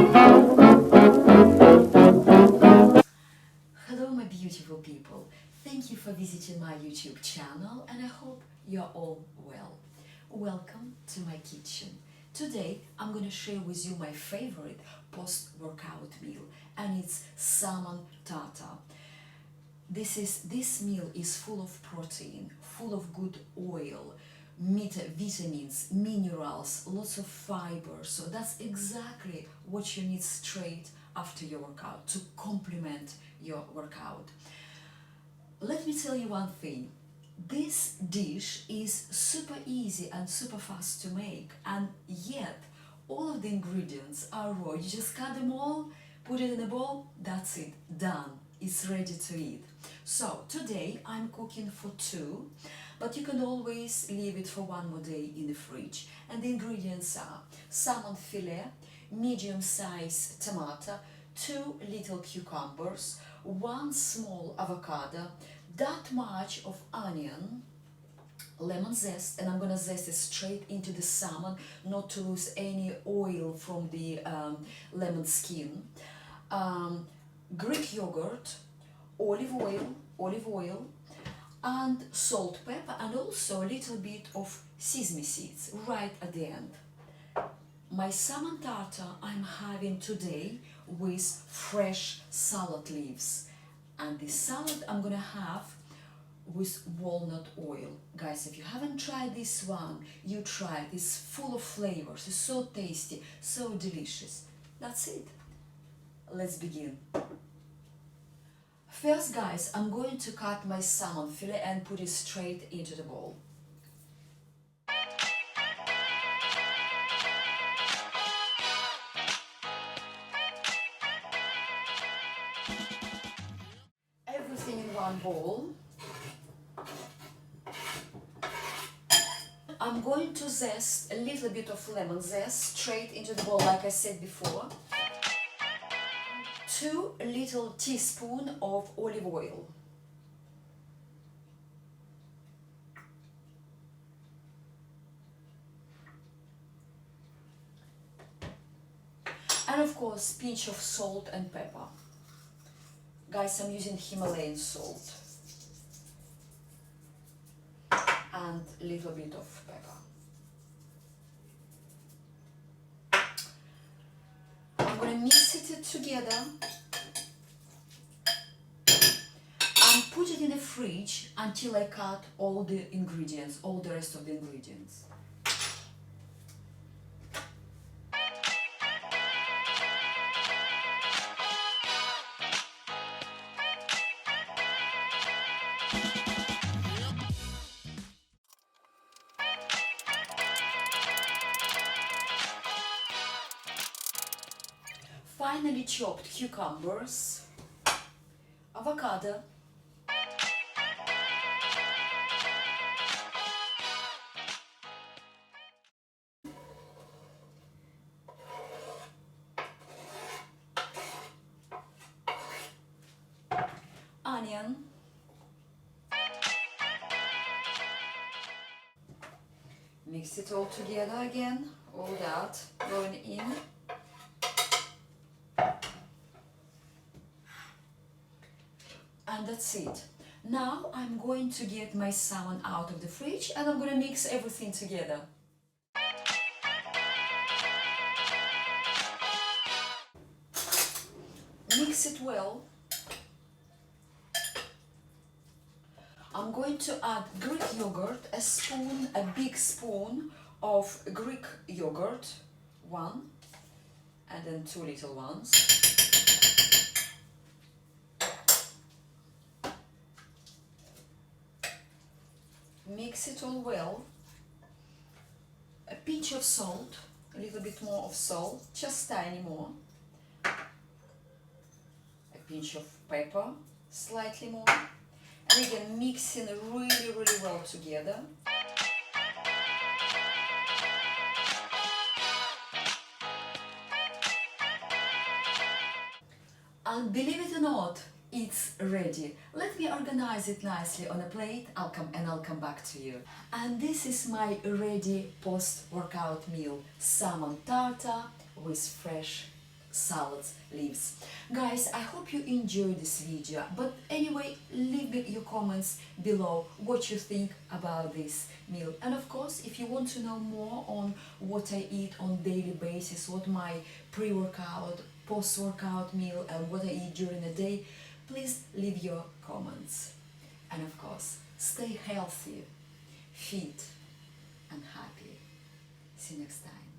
Hello my beautiful people, thank you for visiting my YouTube channel and I hope you're all well. Welcome to my kitchen. Today I'm going to share with you my favorite post-workout meal and it's salmon tartare. This meal is full of protein, full of good oil, vitamins, minerals, lots of fiber. So that's exactly what you need straight after your workout to complement your workout. Let me tell you one thing. This dish is super easy and super fast to make, and yet all of the ingredients are raw. You just cut them all, put it in a bowl, that's it, done. It's ready to eat. So today I'm cooking for two, but you can always leave it for one more day in the fridge. And the ingredients are salmon fillet, medium-sized tomato, 2 little cucumbers, 1 small avocado, that much of onion, lemon zest, and I'm gonna zest it straight into the salmon, not to lose any oil from the lemon skin. Greek yogurt, olive oil, and salt, pepper, and also a little bit of sesame seeds right at the end. My salmon tartare I'm having today with fresh salad leaves, and this salad I'm gonna have with walnut oil. Guys, if you haven't tried this one, you try it. It's full of flavors, it's so tasty, so delicious. That's it. Let's begin. First, guys, I'm going to cut my salmon fillet and put it straight into the bowl. Everything in one bowl. I'm going to zest a little bit of lemon zest straight into the bowl, like I said before. 2 little teaspoons of olive oil. And of course, pinch of salt and pepper. Guys, I'm using Himalayan salt. And a little bit of pepper. I'm going to mix it together and put it in the fridge until I cut all the ingredients, all the rest of the ingredients. Finely chopped cucumbers, avocado, onion, mix it all together again, all that going in. And that's it. Now I'm going to get my salmon out of the fridge and I'm going to mix everything together. Mix it well. I'm going to add Greek yogurt, a big spoon of Greek yogurt, 1, and then 2 little ones. Mix it all well. A pinch of salt, a little bit more of salt, just tiny more. A pinch of pepper, slightly more. And again, mixing really well together. And believe it or not, it's ready. Let me organize it nicely on a plate. I'll come back to you. And this is my ready post-workout meal. Salmon tartare with fresh salads leaves. Guys, I hope you enjoyed this video, but anyway, leave me your comments below what you think about this meal. And of course, if you want to know more on what I eat on daily basis, what my pre-workout, post-workout meal and what I eat during the day, please leave your comments. And of course, stay healthy, fit and happy. See you next time.